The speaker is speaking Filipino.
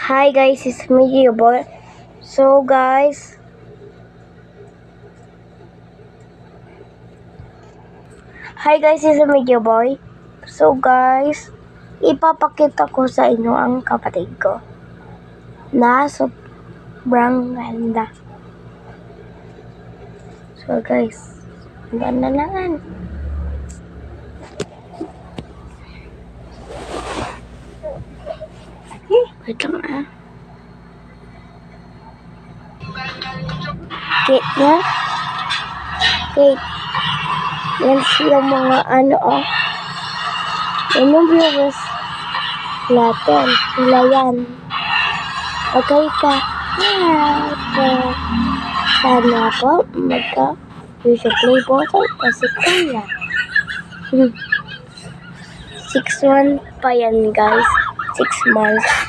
Hi guys, it's me, your boy. So guys, it's me, your boy. So guys, ipapakita ko sa inyo ang kapatid ko na sobrang ganda. So guys, ganda naman. Wait lang ah. Cake niya. Cake. Yan sila mga oh. Yan yung viewers natin. Sila yan. Okay ka. Okay. Sana po magka-usual play button kasi kaya. 6 months pa yan guys. 6 months.